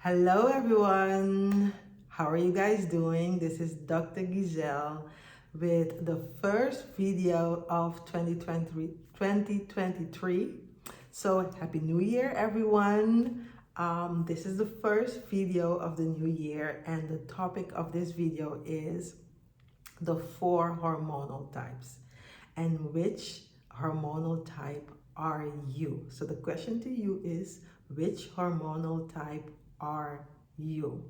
Hello everyone, how are you guys doing? This is Dr. Giselle with the first video of 2023. So happy new year everyone. This is the first video of the new year and the topic of this video is the 4 hormonal types and which hormonal type are you? So the question to you is, which hormonal type are you?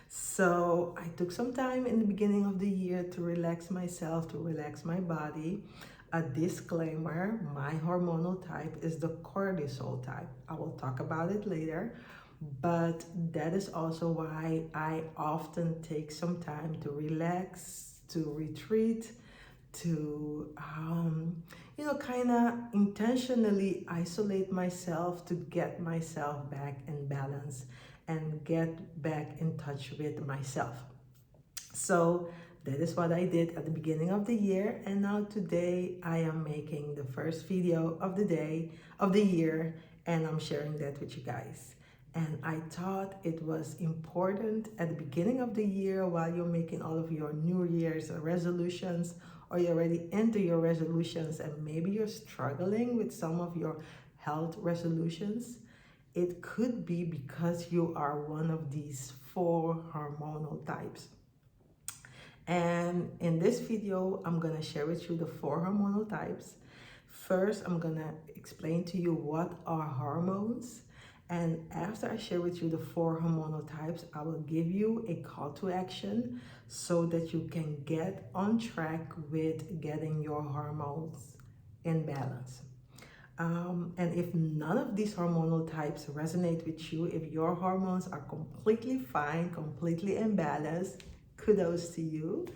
So I took some time in the beginning of the year to relax myself, to relax my body. A disclaimer, my hormonal type is the cortisol type. I will talk about it later, but that is also why I often take some time to relax, to retreat, to kind of intentionally isolate myself to get myself back in balance and get back in touch with myself. So that is what I did at the beginning of the year, and now today I am making the first video of the year, and I'm sharing that with you guys. And I thought it was important at the beginning of the year, while you're making all of your New Year's resolutions, or you're already into your resolutions and maybe you're struggling with some of your health resolutions. It could be because you are one of these 4 hormonal types. And in this video, I'm going to share with you the 4 hormonal types. First, I'm going to explain to you what are hormones. And after I share with you the 4 hormonal types, I will give you a call to action so that you can get on track with getting your hormones in balance. And if none of these hormonal types resonate with you, if your hormones are completely fine, completely in balance, kudos to you.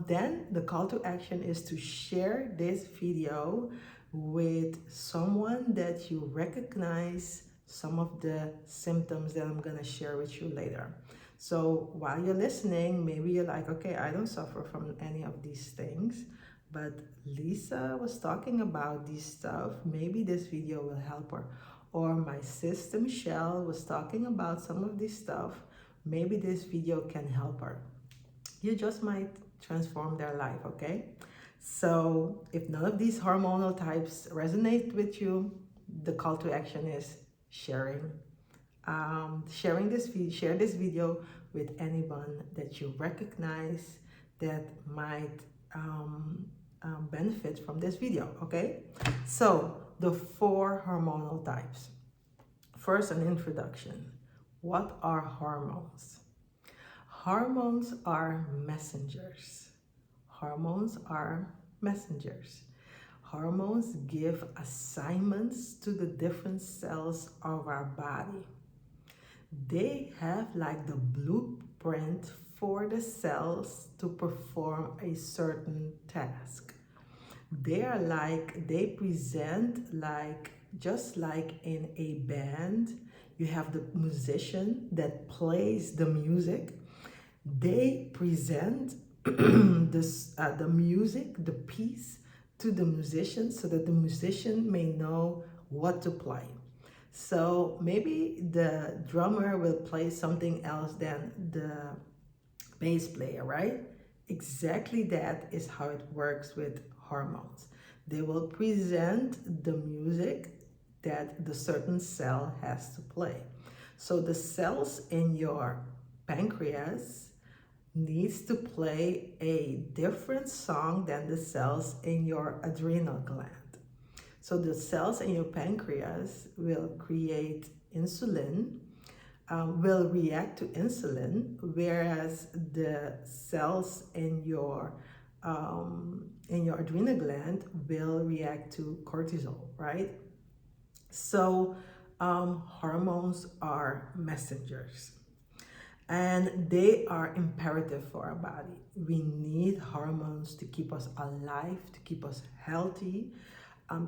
Then the call to action is to share this video with someone that you recognize some of the symptoms that I'm going to share with you later. So while you're listening, maybe you're like, okay, I don't suffer from any of these things, but Lisa was talking about this stuff. Maybe this video will help her. Or my sister Michelle was talking about some of this stuff. Maybe this video can help her. You just might transform their life, okay? So if none of these hormonal types resonate with you, the call to action is sharing. Share this video with anyone that you recognize that might benefit from this video, okay? So the 4 hormonal types. First, an introduction. What are hormones? Hormones are messengers. Hormones are messengers. Hormones give assignments to the different cells of our body. They have like the blueprint for the cells to perform a certain task. They present like, just like in a band, you have the musician that plays the music. They present the music, the piece, to the musician so that the musician may know what to play. So maybe the drummer will play something else than the bass player, right? Exactly that is how it works with hormones. They will present the music that the certain cell has to play. So the cells in your pancreas needs to play a different song than the cells in your adrenal gland. So the cells in your pancreas will create insulin, will react to insulin, whereas the cells in your adrenal gland will react to cortisol, right? So hormones are messengers. And they are imperative for our body. We need hormones to keep us alive, to keep us healthy,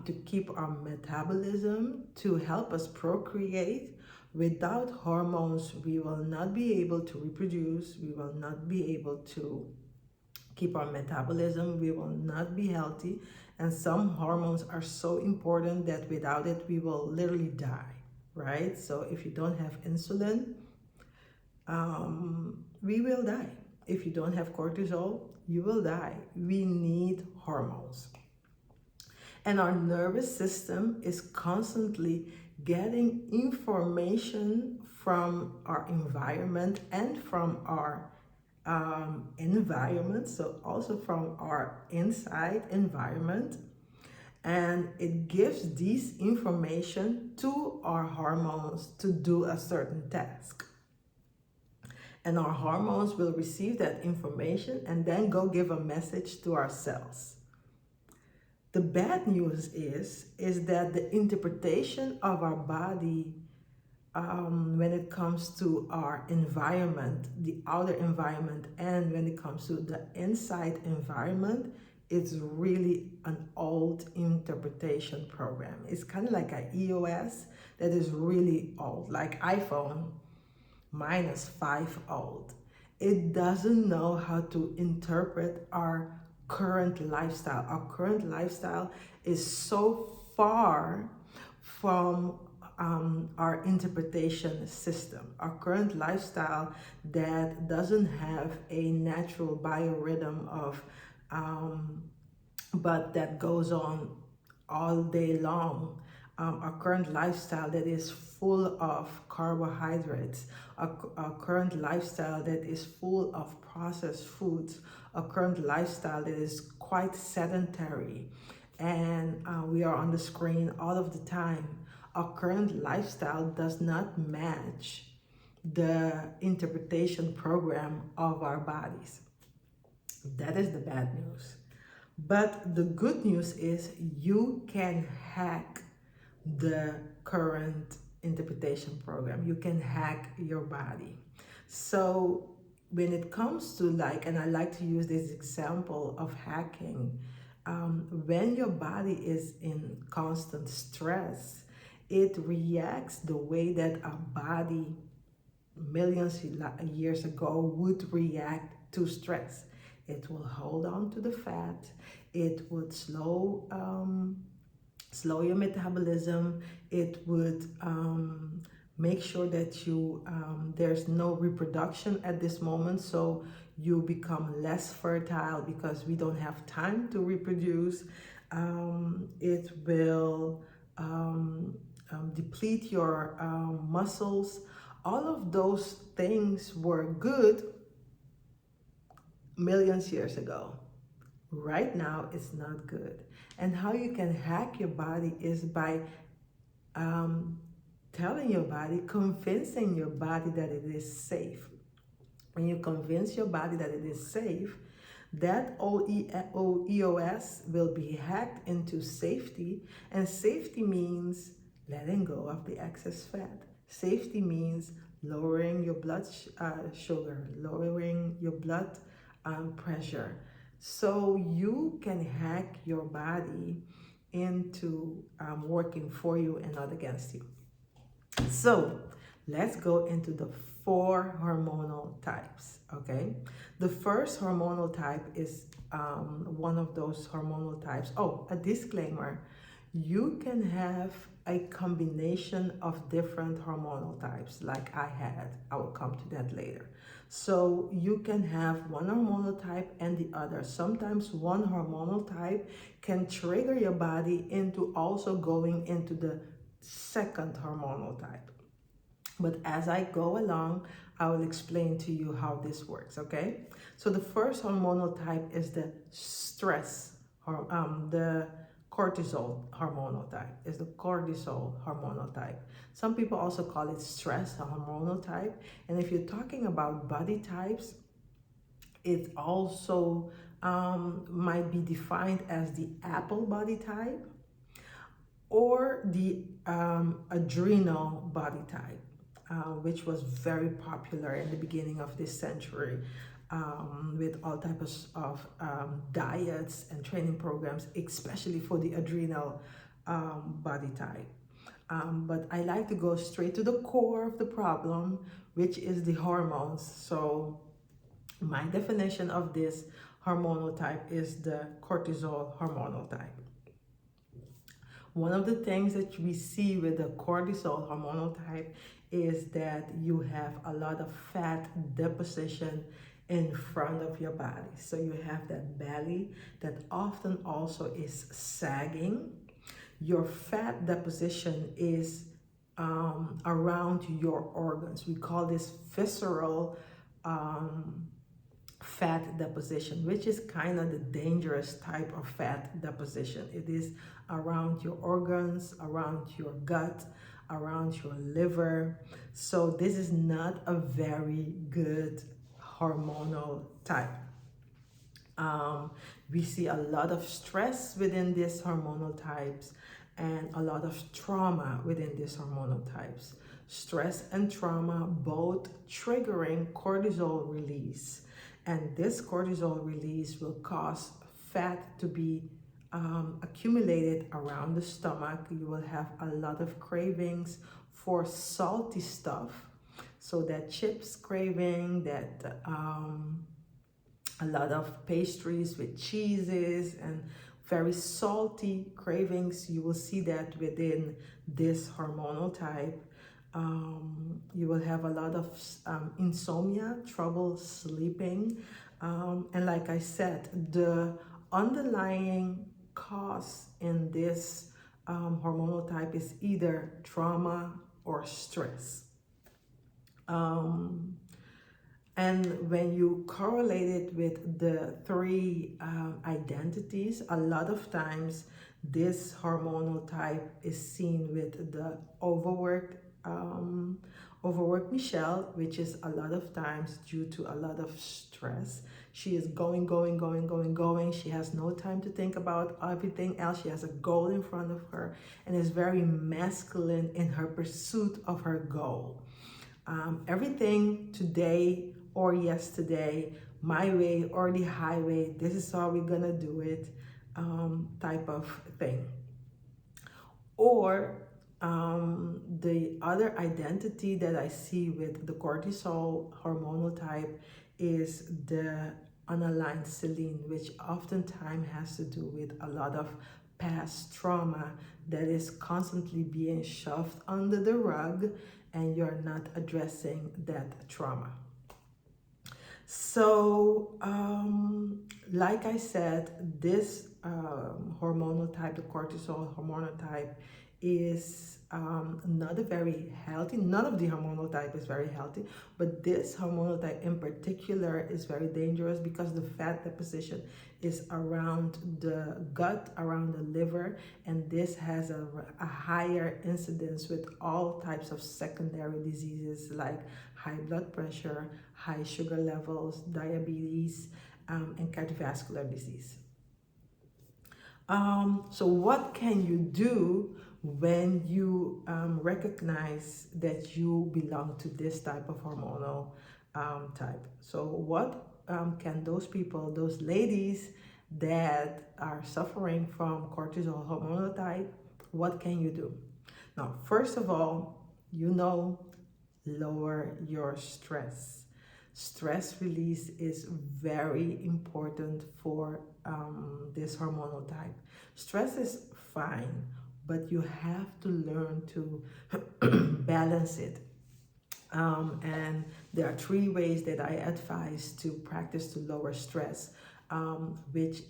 to keep our metabolism, to help us procreate. Without hormones, we will not be able to reproduce. We will not be able to keep our metabolism. We will not be healthy. And some hormones are so important that without it, we will literally die, right? So if you don't have insulin, we will die. If you don't have cortisol, you will die. We need hormones. And our nervous system is constantly getting information from our environment and from our environment, so also from our inside environment, and it gives this information to our hormones to do a certain task. And our hormones will receive that information and then go give a message to our cells. The bad news is that the interpretation of our body when it comes to our environment, the outer environment, and when it comes to the inside environment, it's really an old interpretation program. It's kind of like an EOS that is really old, like iPhone -5 old. It doesn't know how to interpret our current lifestyle. Our current lifestyle is so far from our interpretation system. Our current lifestyle that doesn't have a natural biorhythm of, but that goes on all day long. Our current lifestyle that is full of carbohydrates, our current lifestyle that is full of processed foods, a current lifestyle that is quite sedentary, and we are on the screen all of the time. Our current lifestyle does not match the interpretation program of our bodies. That is the bad news. But the good news is you can hack the current interpretation program. You can hack your body. So when it comes to and I like to use this example of hacking, when your body is in constant stress, it reacts the way that our body millions of years ago would react to stress. It will hold on to the fat. It would slow your metabolism. It would make sure that you there's no reproduction at this moment, so you become less fertile because we don't have time to reproduce. It will deplete your muscles. All of those things were good millions of years ago. Right now, it's not good. And how you can hack your body is by telling your body, convincing your body that it is safe. When you convince your body that it is safe, that EOS will be hacked into safety. And safety means letting go of the excess fat. Safety means lowering your blood sugar, lowering your blood pressure. So you can hack your body into working for you and not against you. So let's go into the 4 hormonal types, okay? The first hormonal type is one of those hormonal types. Oh, a disclaimer. You can have a combination of different hormonal types like I had. I will come to that later. So you can have one hormonal type and the other. Sometimes one hormonal type can trigger your body into also going into the second hormonal type. But as I go along, I will explain to you how this works, okay? So the first hormonal type is the stress, the cortisol hormonal type, is the cortisol hormonal type. Some people also call it stress hormonal type. And if you're talking about body types, it also might be defined as the apple body type or the adrenal body type. Which was very popular in the beginning of this century with all types of diets and training programs, especially for the adrenal body type. But I like to go straight to the core of the problem, which is the hormones. So my definition of this hormonal type is the cortisol hormonal type. One of the things that we see with the cortisol hormonal type is that you have a lot of fat deposition in front of your body. So you have that belly that often also is sagging. Your fat deposition is around your organs. We call this visceral fat deposition, which is kind of the dangerous type of fat deposition. It is around your organs, around your gut, around your liver. So this is not a very good hormonal type. We see a lot of stress within these hormonal types and a lot of trauma within these hormonal types. Stress and trauma both triggering cortisol release, and this cortisol release will cause fat to be accumulated around the stomach. You will have a lot of cravings for salty stuff, so that chips craving, that a lot of pastries with cheeses and very salty cravings. You will see that within this hormonal type. You will have a lot of insomnia, trouble sleeping. And like I said, the underlying cause in this hormonal type is either trauma or stress. And when you correlate it with the three identities, a lot of times this hormonal type is seen with the overworked Michelle, which is a lot of times due to a lot of stress. She is going. She has no time to think about everything else. She has a goal in front of her and is very masculine in her pursuit of her goal. Everything today or yesterday, my way or the highway, this is how we're gonna do it, type of thing. Or the other identity that I see with the cortisol hormonal type is the unaligned Selene, which oftentimes has to do with a lot of past trauma that is constantly being shoved under the rug, and you're not addressing that trauma. So, like I said, this hormonal type, the cortisol hormonal type, is not a very healthy. None of the hormonal type is very healthy, but this hormonal type in particular is very dangerous because the fat deposition is around the gut, around the liver, and this has a higher incidence with all types of secondary diseases like high blood pressure, high sugar levels, diabetes, and cardiovascular disease. So what can you do when you recognize that you belong to this type of hormonal type? So what can those people, those ladies that are suffering from cortisol hormonal type, what can you do? Now, first of all, lower your stress. Stress release is very important for this hormonal type. Stress is fine, but you have to learn to balance it. And there are 3 ways that I advise to practice to lower stress, which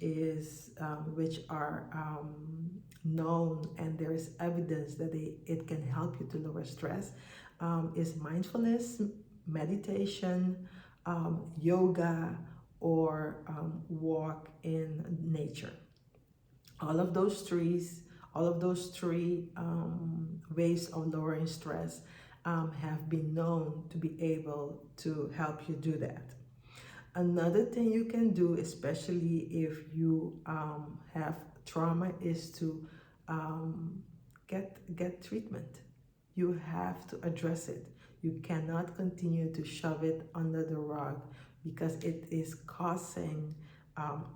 are known, and there is evidence that it can help you to lower stress, is mindfulness, meditation, yoga, or walk in nature. All of those three ways of lowering stress have been known to be able to help you do that. Another thing you can do, especially if you have trauma, is to get treatment. You have to address it. You cannot continue to shove it under the rug because it is causing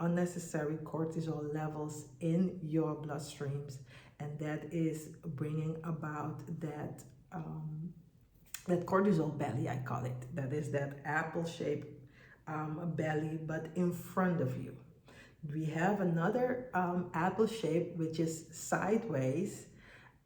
unnecessary cortisol levels in your bloodstreams, and that is bringing about that cortisol belly, I call it. That is that apple-shaped belly, but in front of you. We have another apple shape, which is sideways,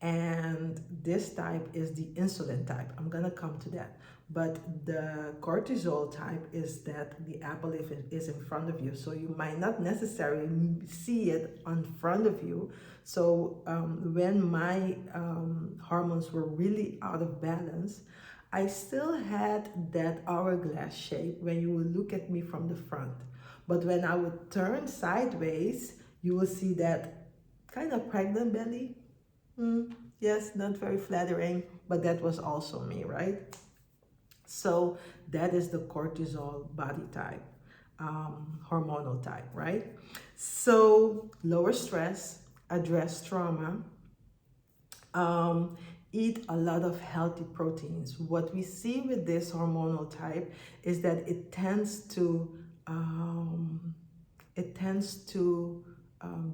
And this type is the insulin type. I'm gonna come to that. But the cortisol type is that the apple is in front of you. So you might not necessarily see it in front of you. So when my hormones were really out of balance, I still had that hourglass shape when you would look at me from the front. But when I would turn sideways, you will see that kind of pregnant belly. Yes, not very flattering, but that was also me, right? So that is the cortisol body type, hormonal type, right? So lower stress, address trauma, eat a lot of healthy proteins. What we see with this hormonal type is that it tends to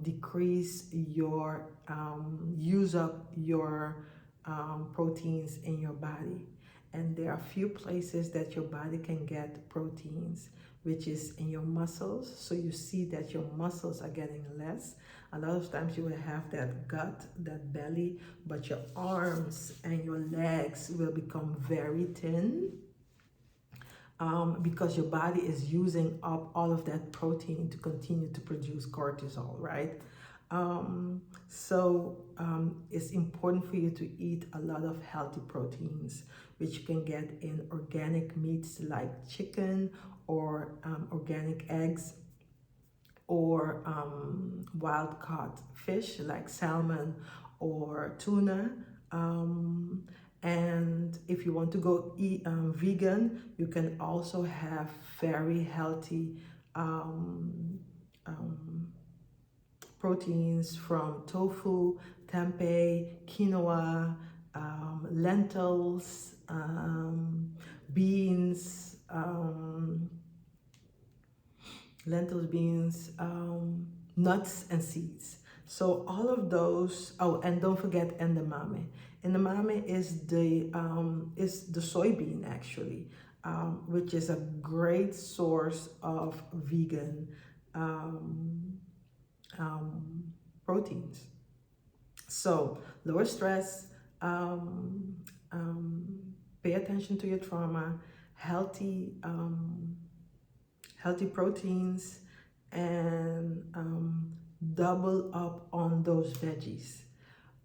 decrease your use up your proteins in your body. And there are a few places that your body can get proteins, which is in your muscles. So you see that your muscles are getting less. A lot of times you will have that gut, that belly, but your arms and your legs will become very thin, because your body is using up all of that protein to continue to produce cortisol, right? It's important for you to eat a lot of healthy proteins, which you can get in organic meats like chicken or organic eggs, or wild caught fish like salmon or tuna. And if you want to go eat vegan, you can also have very healthy proteins from tofu, tempeh, quinoa, lentils, beans, beans, nuts and seeds. So all of those. Oh, and don't forget edamame. Edamame is the soybean actually, which is a great source of vegan proteins. So lower stress, pay attention to your trauma, healthy proteins, and double up on those veggies.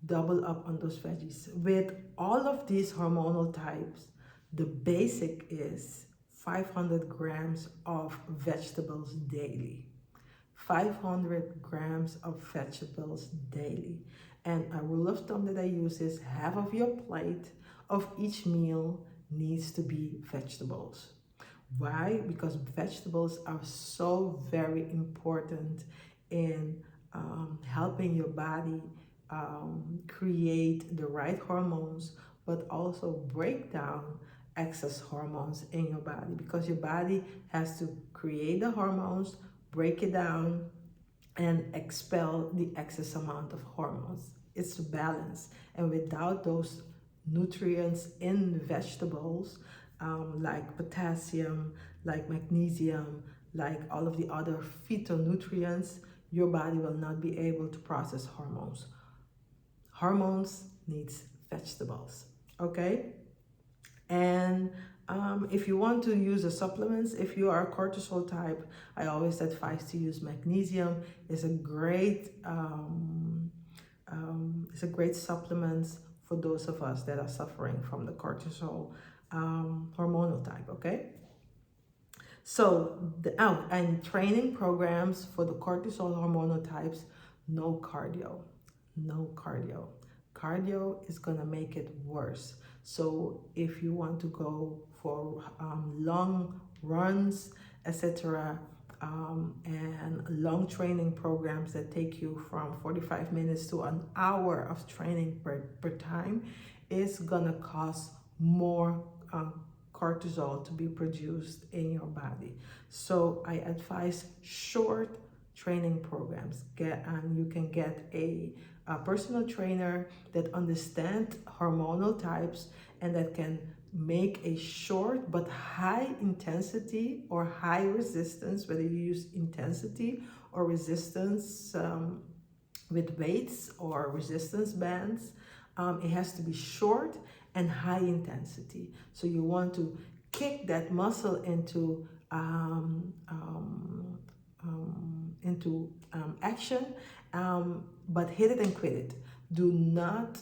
Double up on those veggies. With all of these hormonal types, the basic is 500 grams of vegetables daily. 500 grams of vegetables daily. And a rule of thumb that I use is half of your plate of each meal needs to be vegetables. Why? Because vegetables are so very important in helping your body create the right hormones, but also break down excess hormones in your body, because your body has to create the hormones, break it down, and expel the excess amount of hormones. It's a balance. And without those nutrients in vegetables, like potassium, like magnesium, like all of the other phytonutrients, your body will not be able to process hormones. Hormones needs vegetables, okay? And if you want to use the supplements, if you are a cortisol type, I always advise to use magnesium. It's a great supplement for those of us that are suffering from the cortisol hormonal type, okay? So, and training programs for the cortisol hormonal types, no cardio. Cardio is gonna make it worse. So if you want to go for long runs, etc., and long training programs that take you from 45 minutes to an hour of training per time, is gonna cost more cortisol to be produced in your body. So I advise short training programs. You can get a personal trainer that understands hormonal types and that can make a short but high intensity or high resistance, whether you use intensity or resistance with weights or resistance bands, It has to be short and high intensity. So you want to kick that muscle into action, but hit it and quit it. Do not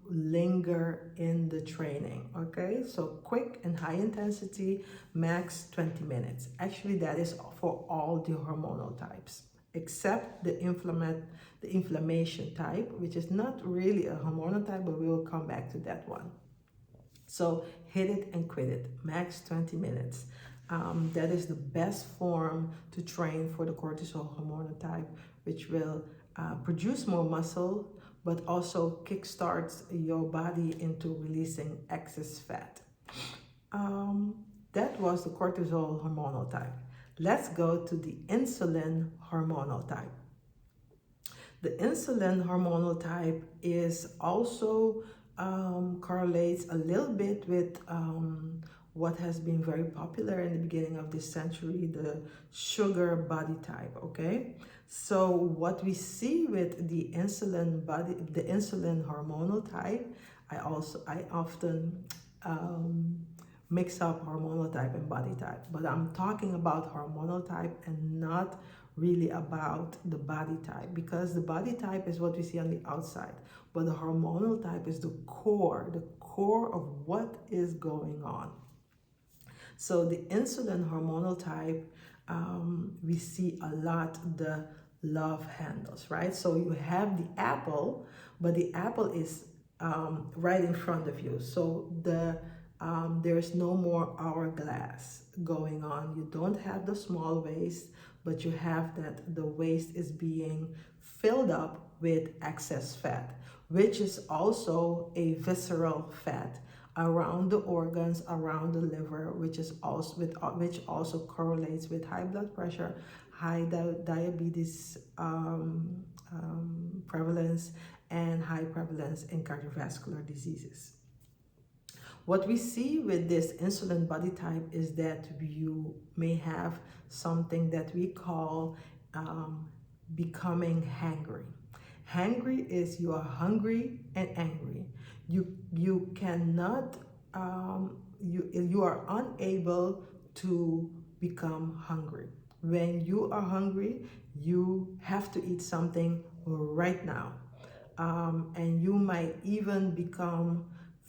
linger in the training, okay? So quick and high intensity, max 20 minutes. Actually, that is for all the hormonal types, except the inflammation type, which is not really a hormonal type, but we will come back to that one. So hit it and quit it, max 20 minutes. That is the best form to train for the cortisol hormonal type, which will produce more muscle, but also kickstarts your body into releasing excess fat. That was the cortisol hormonal type. Let's go to the insulin hormonal type. The insulin hormonal type is also correlates a little bit with what has been very popular in the beginning of this century, the sugar body type, okay? So what we see with the insulin hormonal type, I often mix up hormonal type and body type, but I'm talking about hormonal type and not really about the body type, because the body type is what we see on the outside, but the hormonal type is the core of what is going on. So the insulin hormonal type, we see a lot the love handles, right? So you have the apple, but the apple is right in front of you. So there's no more hourglass going on. You don't have the small waist, but you have that the waist is being filled up with excess fat, which is also a visceral fat around the organs, around the liver, which also correlates with high blood pressure, high diabetes prevalence, and high prevalence in cardiovascular diseases. What we see with this insulin body type is that you may have something that we call becoming hangry. Hangry is you are hungry and angry. You cannot, you are unable to become hungry. When you are hungry, you have to eat something right now. And you might even become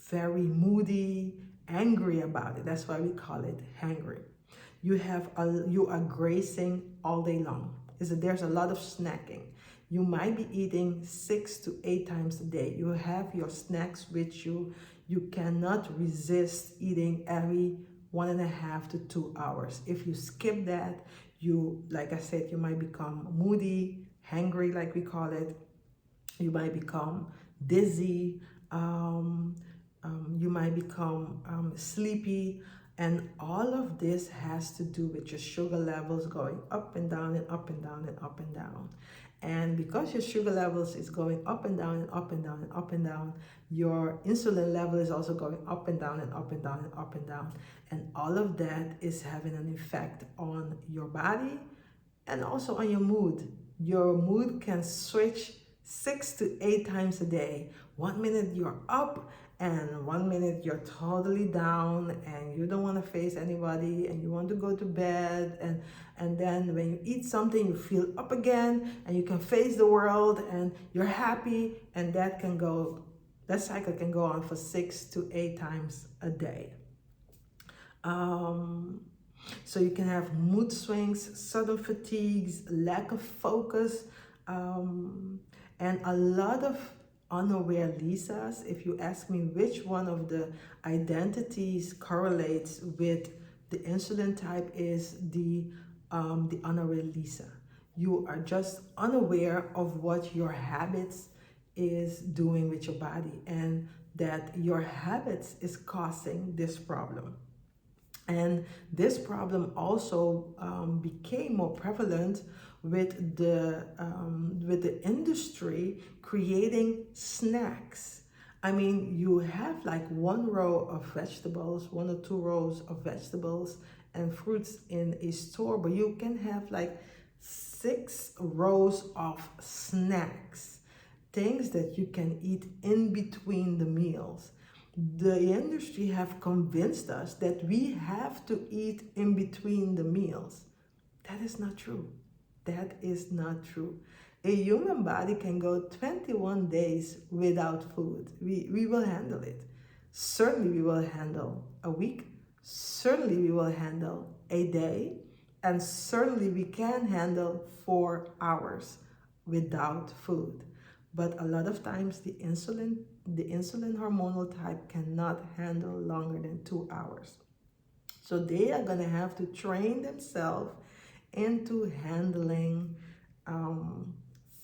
very moody, angry about it. That's why we call it hangry. You are grazing all day long. There's a lot of snacking. You might be eating 6 to 8 times a day. You have your snacks with you. You cannot resist eating every 1.5 to 2 hours. If you skip that, like I said, you might become moody, hangry, like we call it. You might become dizzy. You might become sleepy. And all of this has to do with your sugar levels going up and down and up and down and up and down. And because your sugar levels is going up and down and up and down and up and down, your insulin level is also going up and down and up and down and up and down. And all of that is having an effect on your body and also on your mood. Your mood can switch 6 to 8 times a day. 1 minute you're up, and 1 minute you're totally down and you don't want to face anybody and you want to go to bed, and then when you eat something you feel up again and you can face the world and you're happy, and that cycle can go on for 6 to 8 times a day. So you can have mood swings, sudden fatigues, lack of focus, and a lot of unaware Lisas. If you ask me which one of the identities correlates with the insulin type, is the unaware Lisa. You are just unaware of what your habits is doing with your body, and that your habits is causing this problem. And this problem also became more prevalent with the industry creating snacks. I mean, you have like 1 row of vegetables, 1 or 2 rows of vegetables and fruits in a store, but you can have like 6 rows of snacks, things that you can eat in between the meals. The industry have convinced us that we have to eat in between the meals. That is not true. That is not true. A human body can go 21 days without food. We will handle it. Certainly we will handle a week. Certainly we will handle a day. And certainly we can handle 4 hours without food. But a lot of times the insulin hormonal type cannot handle longer than 2 hours. So they are going to have to train themselves into handling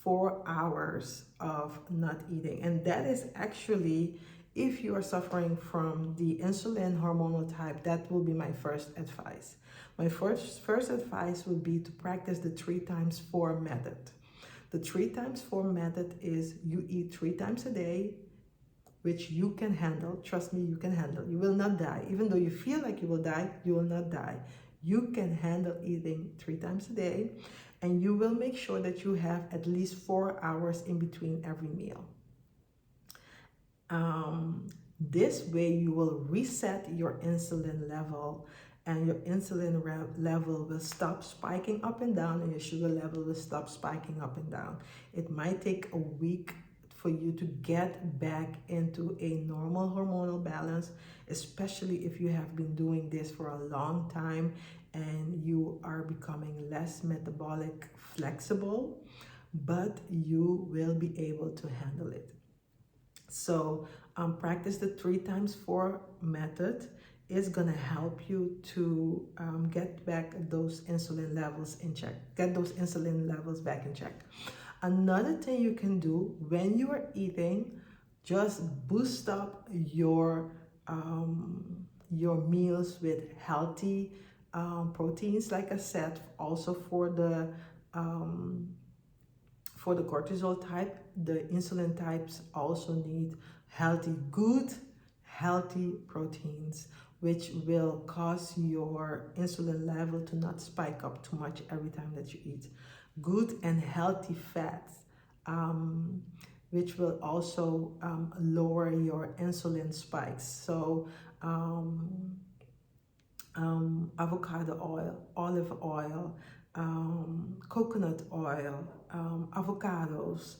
4 hours of not eating. And that is actually, if you are suffering from the insulin hormonal type, that will be my first advice. My first advice would be to practice the 3x4 method. The 3x4 method is you eat 3 times a day, which you can handle. Trust me, you can handle. You will not die. Even though you feel like you will die, you will not die. You can handle eating 3 times a day, and you will make sure that you have at least 4 hours in between every meal. This way you will reset your insulin level, and your insulin level will stop spiking up and down, and your sugar level will stop spiking up and down. It might take a week for you to get back into a normal hormonal balance, especially if you have been doing this for a long time and you are becoming less metabolic flexible, but you will be able to handle it. So practice the 3x4 method. Is going to help you to get back those insulin levels in check, get those insulin levels back in check. Another thing you can do when you are eating, just boost up your meals with healthy proteins. Like I said, also for the cortisol type, the insulin types also need good healthy proteins, which will cause your insulin level to not spike up too much every time that you eat. Good and healthy fats, which will also lower your insulin spikes. So avocado oil, olive oil, coconut oil, avocados,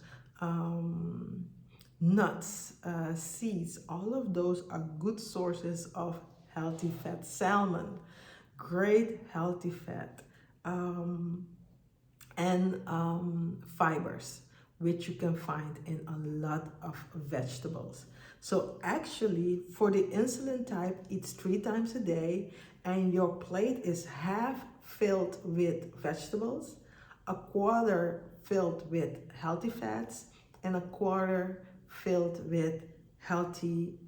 nuts, seeds, all of those are good sources of healthy fat. Salmon, great healthy fat. And fibers, which you can find in a lot of vegetables. So actually, for the insulin type, it's 3 times a day, and your plate is half filled with vegetables, a quarter filled with healthy fats, and a quarter filled with healthy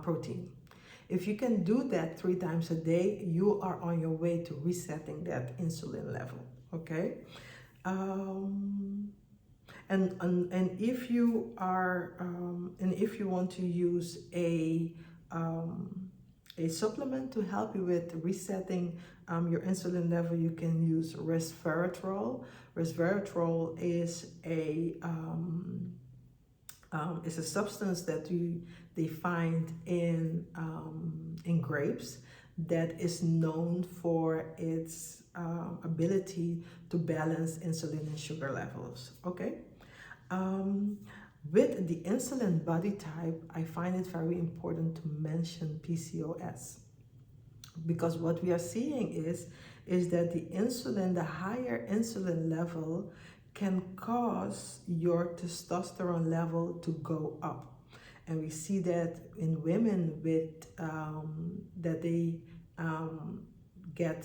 protein. If you can do that 3 times a day, you are on your way to resetting that insulin level. Okay, and if you are and if you want to use a supplement to help you with resetting your insulin level, you can use resveratrol. Resveratrol is a substance that they find in grapes, that is known for its ability to balance insulin and sugar levels. Okay, with the insulin body type, I find it very important to mention PCOS, because what we are seeing is that the higher insulin level can cause your testosterone level to go up. And we see that in women with that they get a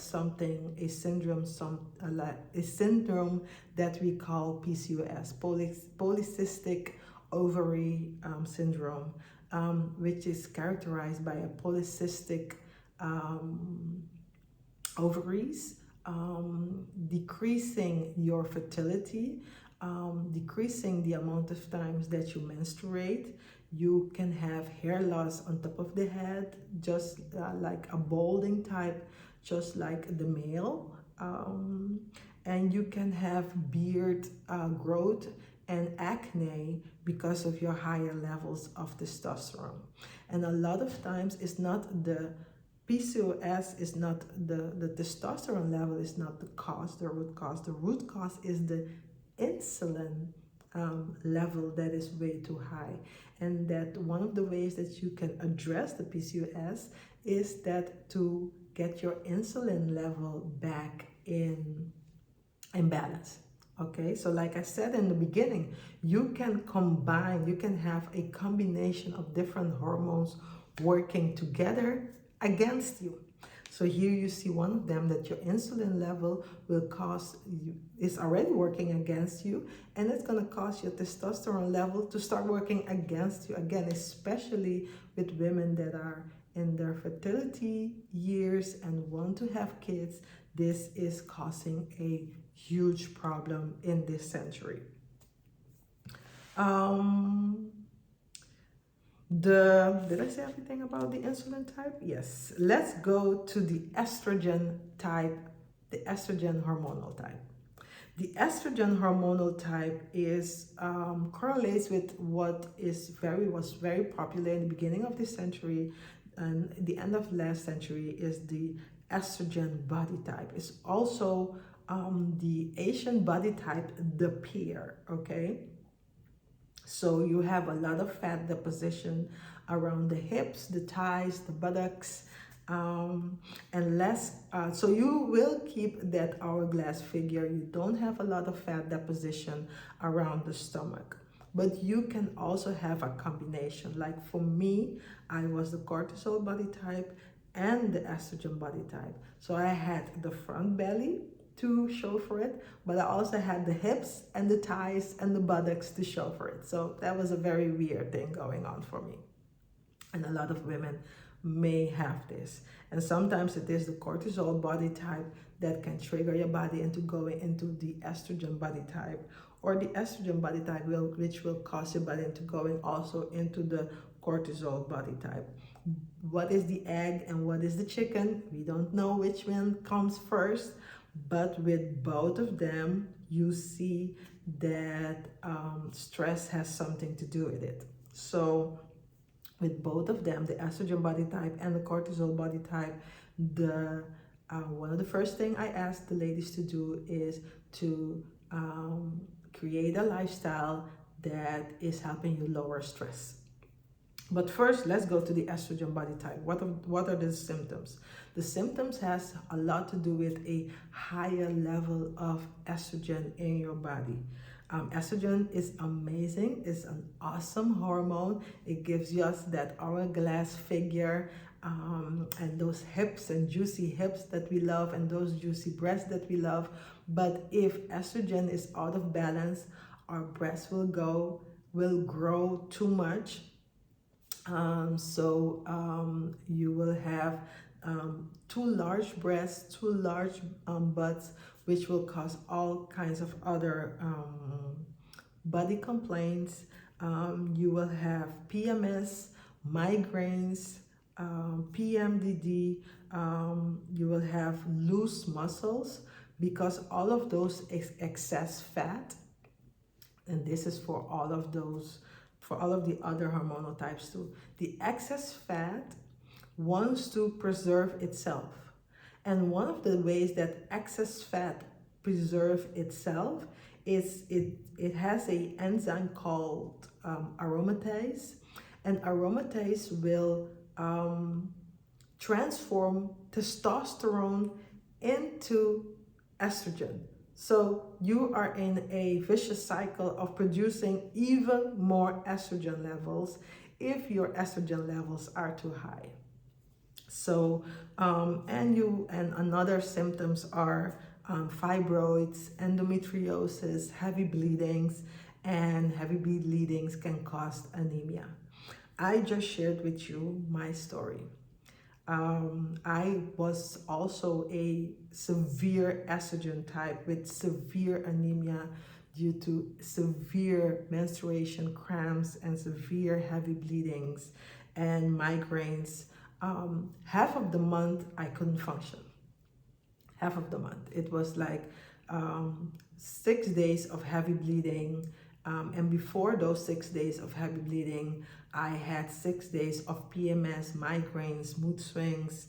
syndrome that we call PCOS, polycystic ovary syndrome, which is characterized by a polycystic ovaries, decreasing your fertility, decreasing the amount of times that you menstruate. You can have hair loss on top of the head, just like a balding type, just like the male. and you can have beard growth and acne because of your higher levels of testosterone. And a lot of times it's not the PCOS, is not the testosterone level is not the cause, the root cause. The root cause is the insulin level that is way too high. And that one of the ways that you can address the PCOS is that to get your insulin level back in balance. Okay, so like I said in the beginning, you can combine, you can have a combination of different hormones working together against you. So here you see one of them, that your insulin level will cause you, is already working against you, and it's going to cause your testosterone level to start working against you again, especially with women that are in their fertility years and want to have kids. This is causing a huge problem in this century. Did I say everything about the insulin type? Yes. Let's go to the estrogen type, the estrogen hormonal type. The estrogen hormonal type is correlates with what was very popular in the beginning of this century and the end of last century, is the estrogen body type. It's also the Asian body type, the pear, okay? So you have a lot of fat deposition around the hips, the thighs, the buttocks, and less. So you will keep that hourglass figure. You don't have a lot of fat deposition around the stomach. But you can also have a combination. Like for me, I was the cortisol body type and the estrogen body type. So I had the front belly to show for it, but I also had the hips and the thighs and the buttocks to show for it. So that was a very weird thing going on for me. And a lot of women may have this. And sometimes it is the cortisol body type that can trigger your body into going into the estrogen body type, or the estrogen body type which will cause your body into going also into the cortisol body type. What is the egg and what is the chicken? We don't know which one comes first, but with both of them, you see that stress has something to do with it. So with both of them, the estrogen body type and the cortisol body type, one of the first thing I ask the ladies to do is to create a lifestyle that is helping you lower stress. But first, let's go to the estrogen body type. What are the symptoms? The symptoms has a lot to do with a higher level of estrogen in your body. Estrogen is amazing. It's an awesome hormone. It gives us that hourglass figure and those hips and juicy hips that we love and those juicy breasts that we love. But if estrogen is out of balance, our breasts will grow too much. You will have too large breasts, too large butts, which will cause all kinds of other body complaints. You will have PMS, migraines, PMDD. You will have loose muscles because all of those excess fat, and this is for all of the other hormonal types too. The excess fat wants to preserve itself. And one of the ways that excess fat preserves itself is it has an enzyme called aromatase. And aromatase will transform testosterone into estrogen. So you are in a vicious cycle of producing even more estrogen levels if your estrogen levels are too high. So, and another symptoms are fibroids, endometriosis, heavy bleedings, and heavy bleedings can cause anemia. I just shared with you my story. I was also a severe estrogen type with severe anemia due to severe menstruation cramps and severe heavy bleedings and migraines. Half of the month I couldn't function. Half of the month. It was like 6 days of heavy bleeding. And before those 6 days of heavy bleeding, I had 6 days of PMS, migraines, mood swings,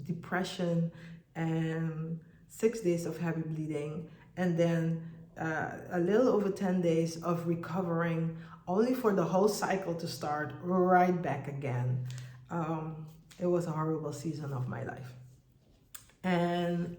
depression, and 6 days of heavy bleeding. And then a little over 10 days of recovering, only for the whole cycle to start right back again. It was a horrible season of my life. And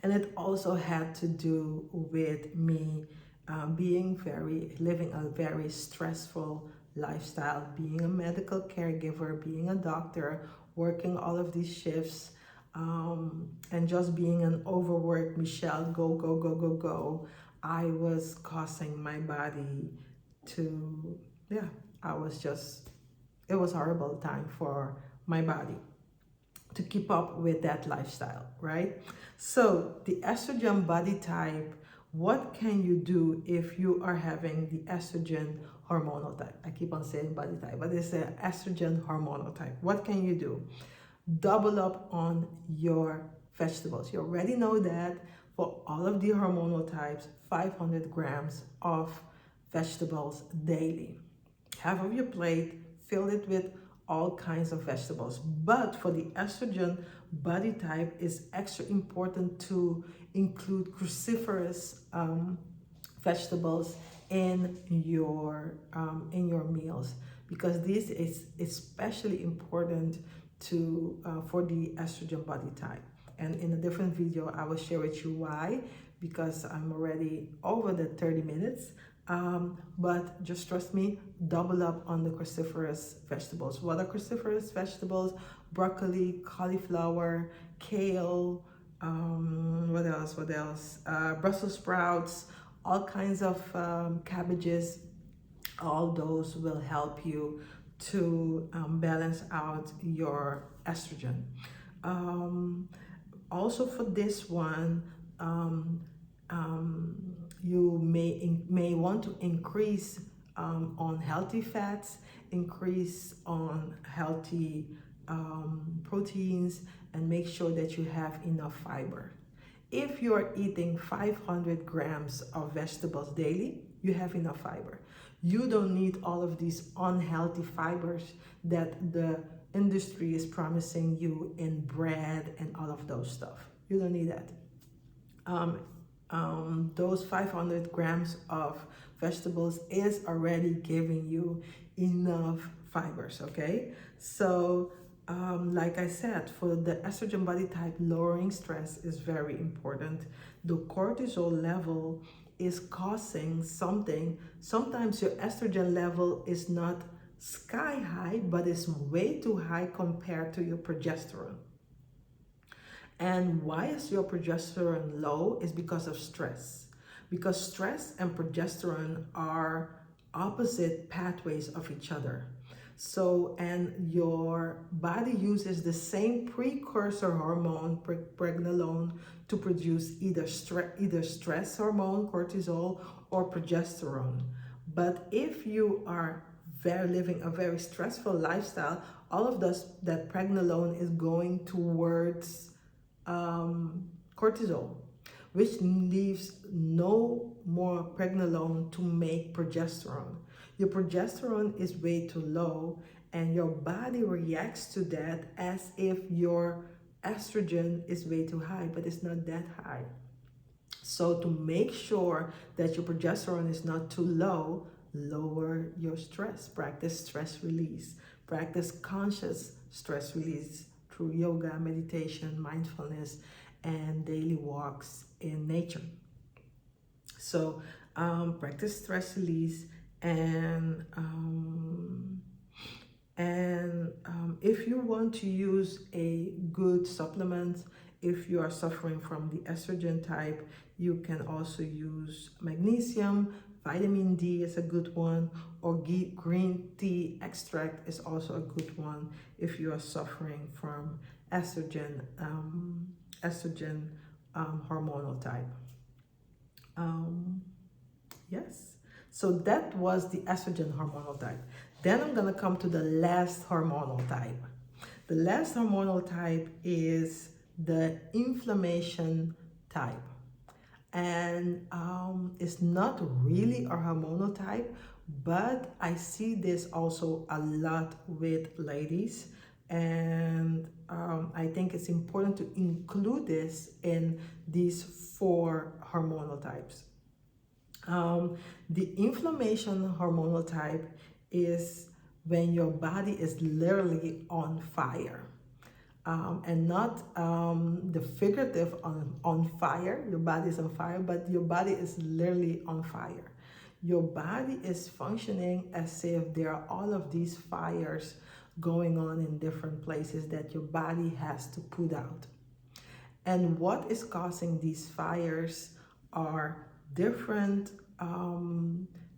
it also had to do with me living a very stressful lifestyle, being a medical caregiver, being a doctor, working all of these shifts, and just being an overworked Michelle, go, go, go, go, go. I was causing my body to, it was a horrible time for my body to keep up with that lifestyle, right? So the estrogen body type, what can you do if you are having the estrogen hormonal type? I keep on saying body type, but it's an estrogen hormonal type. What can you do? Double up on your vegetables. You already know that for all of the hormonal types, 500 grams of vegetables daily. Half of your plate, fill it with all kinds of vegetables. But for the estrogen body type, it's extra important to include cruciferous vegetables in your meals, because this is especially important for the estrogen body type. And in a different video, I will share with you why, because I'm already over the 30 minutes. But just trust me, double up on the cruciferous vegetables. What are cruciferous vegetables? Broccoli, cauliflower, kale, what else? Brussels sprouts, all kinds of cabbages. All those will help you to balance out your estrogen. Also for this one, you may want to increase on healthy fats, increase on healthy proteins, and make sure that you have enough fiber. If you're eating 500 grams of vegetables daily, you have enough fiber. You don't need all of these unhealthy fibers that the industry is promising you in bread and all of those stuff. You don't need that. Those 500 grams of vegetables is already giving you enough fibers, okay? So, like I said, for the estrogen body type, lowering stress is very important. The cortisol level is causing something. Sometimes your estrogen level is not sky high, but it's way too high compared to your progesterone. And why is your progesterone low? Is because of stress. Because stress and progesterone are opposite pathways of each other. So, and your body uses the same precursor hormone, pregnenolone, to produce either stress hormone, cortisol, or progesterone. But if you are living a very stressful lifestyle, all of that pregnenolone is going towards cortisol, which leaves no more pregnenolone to make progesterone. Your progesterone is way too low, and your body reacts to that as if your estrogen is way too high, but it's not that high. So to make sure that your progesterone is not too low, lower your stress. Practice stress release. Practice conscious stress release through yoga, meditation, mindfulness, and daily walks in nature. So practice stress release, and if you want to use a good supplement, if you are suffering from the estrogen type, you can also use magnesium. Vitamin D is a good one, or green tea extract is also a good one if you are suffering from estrogen hormonal type. Yes, so that was the estrogen hormonal type. Then I'm gonna come to the last hormonal type. The last hormonal type is the inflammation type. And it's not really a hormonal type, but I see this also a lot with ladies. And I think it's important to include this in these 4 hormonal types. The inflammation hormonal type is when your body is literally on fire. And not the figurative on fire, your body is on fire, but your body is literally on fire. Your body is functioning as if there are all of these fires going on in different places that your body has to put out. And what is causing these fires are different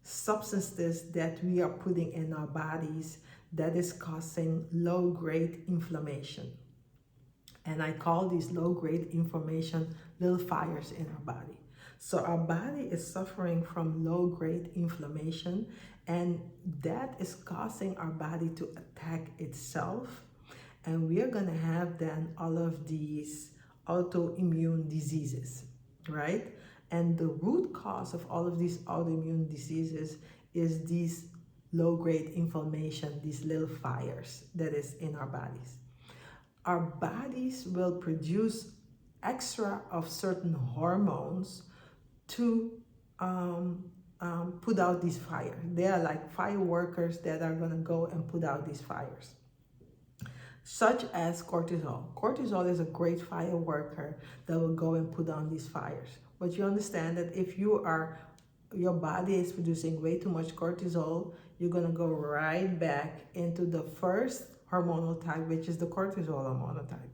substances that we are putting in our bodies that is causing low-grade inflammation. And I call these low-grade inflammation little fires in our body. So our body is suffering from low-grade inflammation, and that is causing our body to attack itself. And we are going to have then all of these autoimmune diseases, right? And the root cause of all of these autoimmune diseases is these low-grade inflammation, these little fires that is in our bodies. Our bodies will produce extra of certain hormones to put out these fires. They are like fire workers that are going to go and put out these fires, such as cortisol. Cortisol is a great fire worker that will go and put on these fires. But you understand that if your body is producing way too much cortisol, you're going to go right back into the first hormonal type, which is the cortisol hormonal type.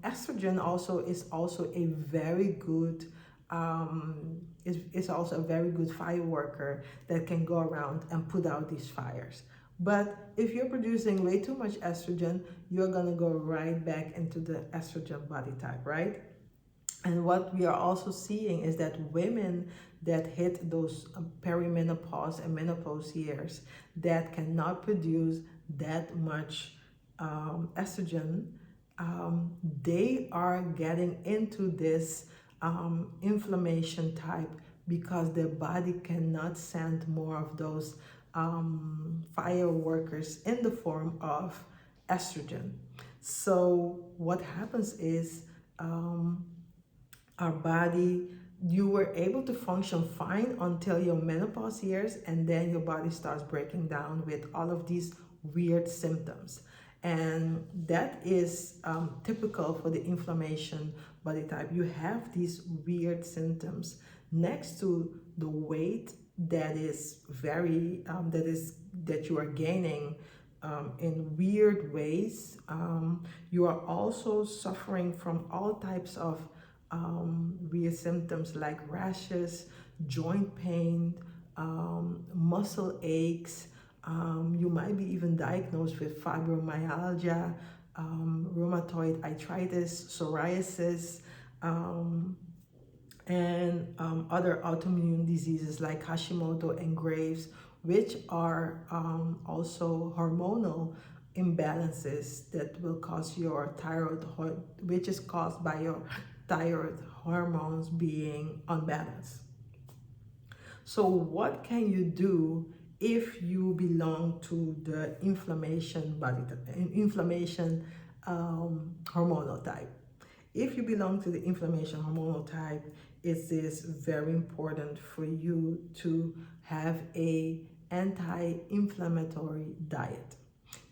Estrogen is also a very good is also a very good fire worker that can go around and put out these fires. But if you're producing way too much estrogen, you're going to go right back into the estrogen body type, right? And what we are also seeing is that women that hit those perimenopause and menopause years that cannot produce that much estrogen, they are getting into this inflammation type because their body cannot send more of those fire workers in the form of estrogen. So what happens is our body, you were able to function fine until your menopause years, and then your body starts breaking down with all of these weird symptoms. And that is typical for the inflammation body type. You have these weird symptoms next to the weight that is very that you are gaining in weird ways. You are also suffering from all types of weird symptoms like rashes, joint pain, muscle aches. You might be even diagnosed with fibromyalgia, rheumatoid arthritis, psoriasis, and other autoimmune diseases like Hashimoto and Graves, which are also hormonal imbalances that will cause your thyroid, which is caused by your thyroid hormones being unbalanced. So what can you do if you belong to the inflammation hormonal type? If you belong to the inflammation hormonal type, it is very important for you to have a anti-inflammatory diet,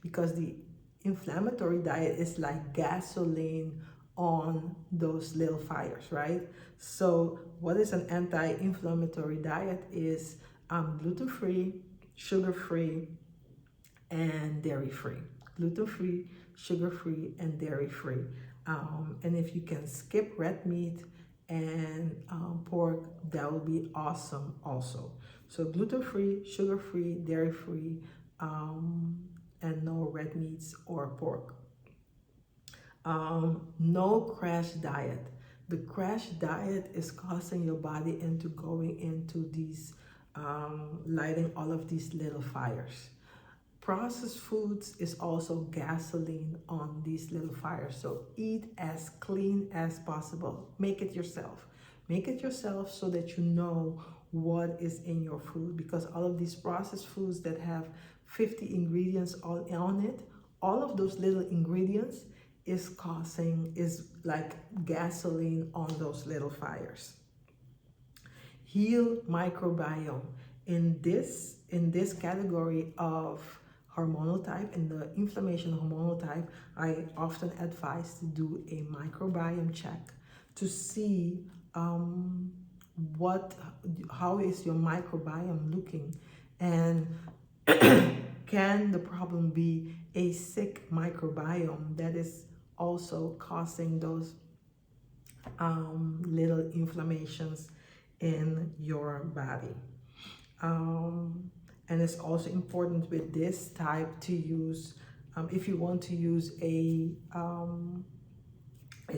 because the inflammatory diet is like gasoline on those little fires, right? So what is an anti-inflammatory diet is gluten-free, sugar-free, and dairy-free. Gluten-free, sugar-free, and dairy-free. And if you can skip red meat and pork, that will be awesome also. So gluten-free, sugar-free, dairy-free, and no red meats or pork. No crash diet. The crash diet is causing your body into going into these lighting all of these little fires. Processed foods is also gasoline on these little fires. So eat as clean as possible. Make it yourself. Make it yourself so that you know what is in your food, because all of these processed foods that have 50 ingredients all on it, all of those little ingredients is like gasoline on those little fires. Heal microbiome. In this category of hormonal type, in the inflammation hormonal type, I often advise to do a microbiome check to see how is your microbiome looking, and can the problem be a sick microbiome that is also causing those little inflammations in your body. And it's also important with this type to use, if you want to use a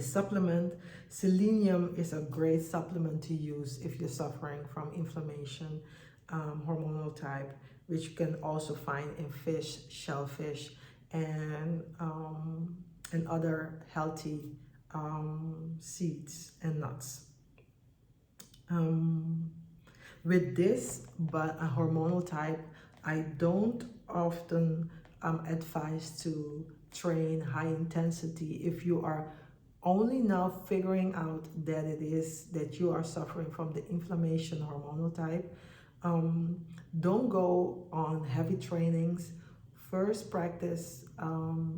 supplement, selenium is a great supplement to use if you're suffering from inflammation, hormonal type, which you can also find in fish, shellfish, and other healthy seeds and nuts. With this, but a hormonal type, I don't often advise to train high intensity. If you are only now figuring out that it is that you are suffering from the inflammation hormonal type, don't go on heavy trainings. First practice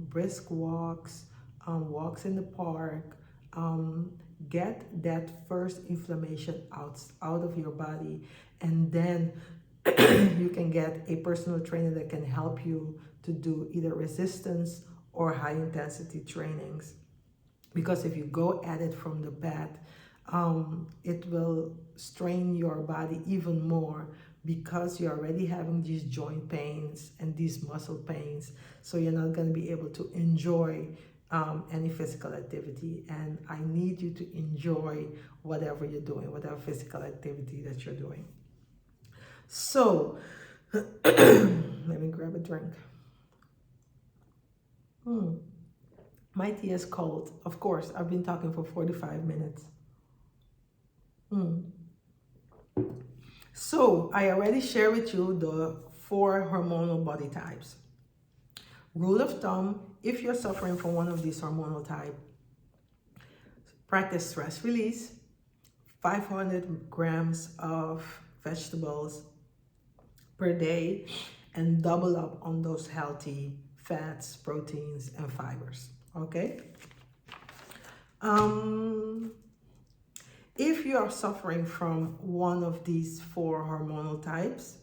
brisk walks, walks in the park, get that first inflammation out of your body, and then you can get a personal trainer that can help you to do either resistance or high intensity trainings. Because if you go at it from the bat, it will strain your body even more, because you're already having these joint pains and these muscle pains, so you're not going to be able to enjoy any physical activity. And I need you to enjoy whatever you're doing, whatever physical activity that you're doing. So let me grab a drink. My tea is cold. Of course, I've been talking for 45 minutes. So I already shared with you the 4 hormonal body types. Rule of thumb, if you're suffering from one of these hormonal types, practice stress release, 500 grams of vegetables per day, and double up on those healthy fats, proteins, and fibers, okay? If you are suffering from one of these 4 hormonal types,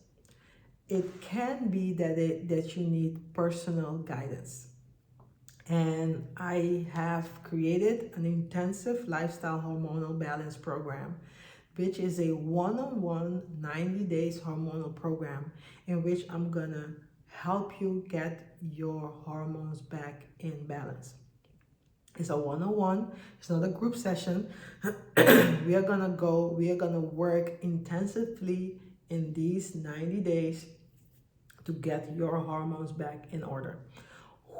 it can be that you need personal guidance. And I have created an Intensive Lifestyle Hormonal Balance program, which is a one-on-one 90 days hormonal program in which I'm gonna help you get your hormones back in balance. It's a one-on-one, it's not a group session. We are gonna work intensively in these 90 days to get your hormones back in order.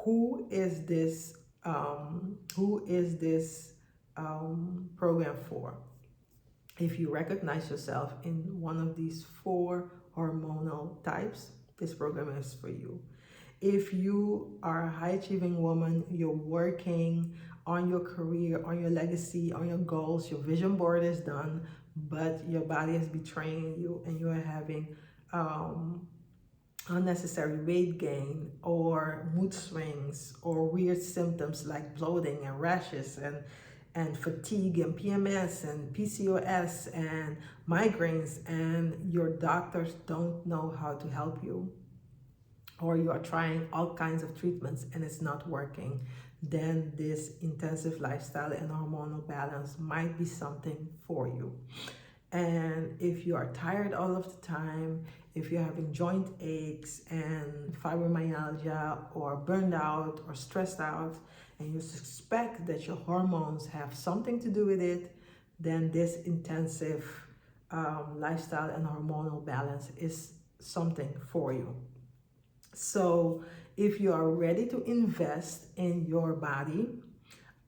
Who is this program for? If you recognize yourself in one of these 4 hormonal types, this program is for you. If you are a high-achieving woman, you're working on your career, on your legacy, on your goals, your vision board is done, but your body is betraying you and you are having unnecessary weight gain or mood swings or weird symptoms like bloating and rashes and fatigue and PMS and PCOS and migraines, and your doctors don't know how to help you, or you are trying all kinds of treatments and it's not working, then this intensive lifestyle and hormonal balance might be something for you. And if you are tired all of the time, if you're having joint aches and fibromyalgia or burned out or stressed out, and you suspect that your hormones have something to do with it, then this intensive lifestyle and hormonal balance is something for you. So if you are ready to invest in your body,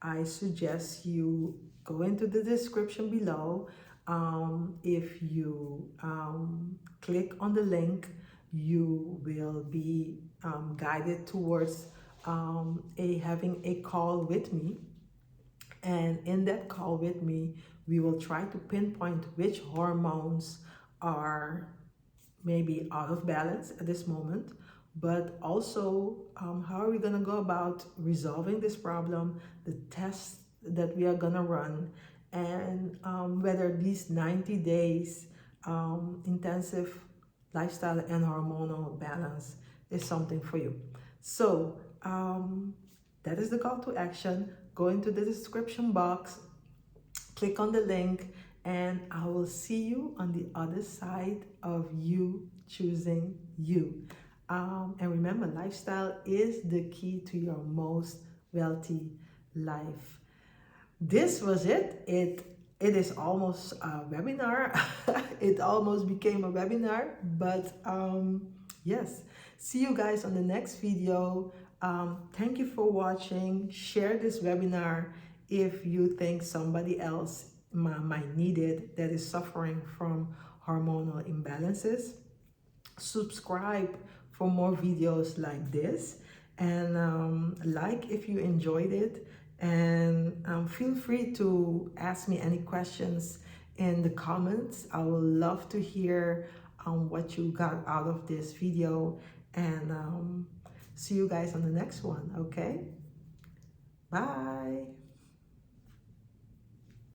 I suggest you go into the description below. If you click on the link, you will be guided towards having a call with me. And in that call with me, we will try to pinpoint which hormones are maybe out of balance at this moment, but also how are we going to go about resolving this problem, the tests that we are going to run, and whether these 90 days intensive lifestyle and hormonal balance is something for you. So that is the call to action. Go into the description box, click on the link, and I will see you on the other side of you choosing you. And remember, lifestyle is the key to your most wealthy life. This was it. It is almost a webinar. It almost became a webinar, but yes. See you guys on the next video. Thank you for watching. Share this webinar if you think somebody else might need it that is suffering from hormonal imbalances. Subscribe for more videos like this, and like if you enjoyed it, and feel free to ask me any questions in the comments. I would love to hear what you got out of this video, and see you guys on the next one. Okay, bye.